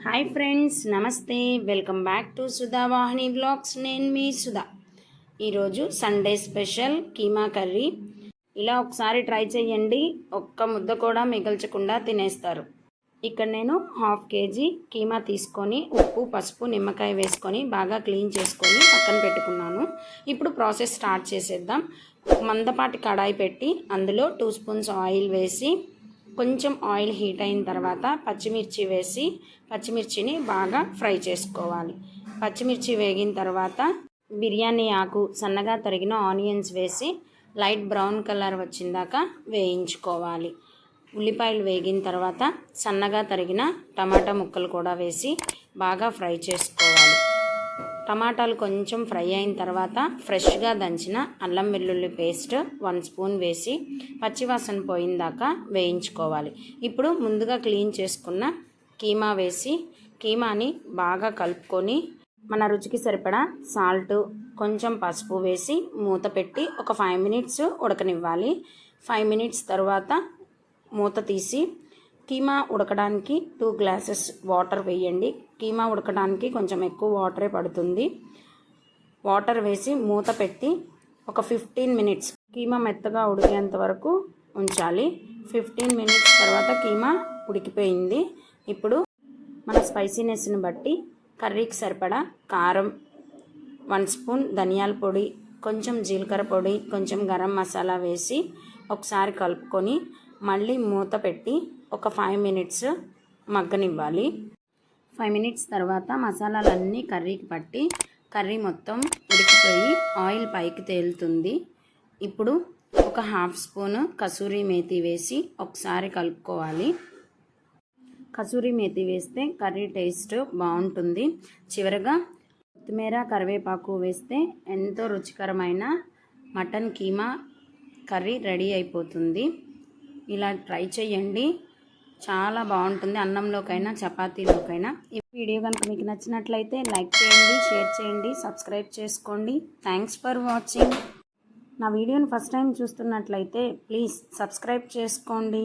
Hi friends, నమస్తే. Welcome back to Sudha Vahini vlogs. నేను మీ సుధా. ఈరోజు సండే స్పెషల్ కీమా కర్రీ. ఇలా ఒకసారి ట్రై చేయండి, ఒక్క ముద్ద కూడా మిగల్చకుండా తినేస్తారు. ఇక్కడ నేను 1/2 kg కీమా తీసుకొని ఉప్పు, పసుపు, నిమ్మకాయ వేసుకొని బాగా క్లీన్ చేసుకొని పక్కన పెట్టుకున్నాను. ఇప్పుడు ప్రాసెస్ స్టార్ట్ చేసేద్దాం. మందపాటి కడాయి పెట్టి అందులో 2 స్పూన్స్ ఆయిల్ వేసి కొంచెం ఆయిల్ హీట్ అయిన తర్వాత పచ్చిమిర్చి వేసి పచ్చిమిర్చిని బాగా ఫ్రై చేసుకోవాలి. పచ్చిమిర్చి వేగిన తర్వాత బిర్యానీ ఆకు, సన్నగా తరిగిన ఆనియన్స్ వేసి లైట్ బ్రౌన్ కలర్ వచ్చిందాకా వేయించుకోవాలి. ఉల్లిపాయలు వేగిన తర్వాత సన్నగా తరిగిన టమాటా ముక్కలు కూడా వేసి బాగా ఫ్రై చేసుకోవాలి. టమాటాలు కొంచెం ఫ్రై అయిన తర్వాత ఫ్రెష్గా దంచిన అల్లం వెల్లుల్లి పేస్ట్ 1 స్పూన్ వేసి పచ్చివాసన పోయిందాకా వేయించుకోవాలి. ఇప్పుడు ముందుగా క్లీన్ చేసుకున్న కీమా వేసి కీమాని బాగా కలుపుకొని మన రుచికి సరిపడా సాల్ట్, కొంచెం పసుపు వేసి మూత పెట్టి ఒక 5 మినిట్స్ ఉడకనివ్వాలి. 5 మినిట్స్ తర్వాత మూత తీసి కీమా ఉడకడానికి 2 గ్లాసెస్ వాటర్ వేయండి. కీమా ఉడకడానికి కొంచెం ఎక్కువ వాటరే పడుతుంది. వాటర్ వేసి మూత పెట్టి ఒక 15 మినిట్స్ కీమా మెత్తగా ఉడికేంత వరకు ఉంచాలి. 15 మినిట్స్ తర్వాత కీమా ఉడికిపోయింది. ఇప్పుడు మన స్పైసీనెస్ని బట్టి కర్రీకి సరిపడా కారం, 1 స్పూన్ ధనియాల పొడి, కొంచెం జీలకర్ర పొడి, కొంచెం గరం మసాలా వేసి ఒకసారి కలుపుకొని మళ్ళీ మూత పెట్టి ఒక 5 మినిట్స్ మగ్గనివ్వాలి. 5 మినిట్స్ తర్వాత మసాలాలన్నీ కర్రీకి పట్టి కర్రీ మొత్తం ఉడికిపోయి ఆయిల్ పైకి తేలుతుంది. ఇప్పుడు ఒక 1/2 స్పూన్ కసూరి మేతి వేసి ఒకసారి కలుపుకోవాలి. కసూరి మేతి వేస్తే కర్రీ టేస్ట్ బాగుంటుంది. చివరగా కొత్తిమీర, కరివేపాకు వేస్తే ఎంతో రుచికరమైన మటన్ కీమా కర్రీ రెడీ అయిపోతుంది. ఇలా ట్రై చేయండి, చాలా బాగుంటుంది. అన్నంలోకైనా చపాతీలోకైనా. ఈ వీడియో కనుక మీకు నచ్చినట్లయితే లైక్ చేయండి, షేర్ చేయండి, సబ్స్క్రైబ్ చేసుకోండి. Thanks for watching. నా వీడియోని ఫస్ట్ టైం చూస్తున్నట్లయితే ప్లీజ్ సబ్స్క్రైబ్ చేసుకోండి.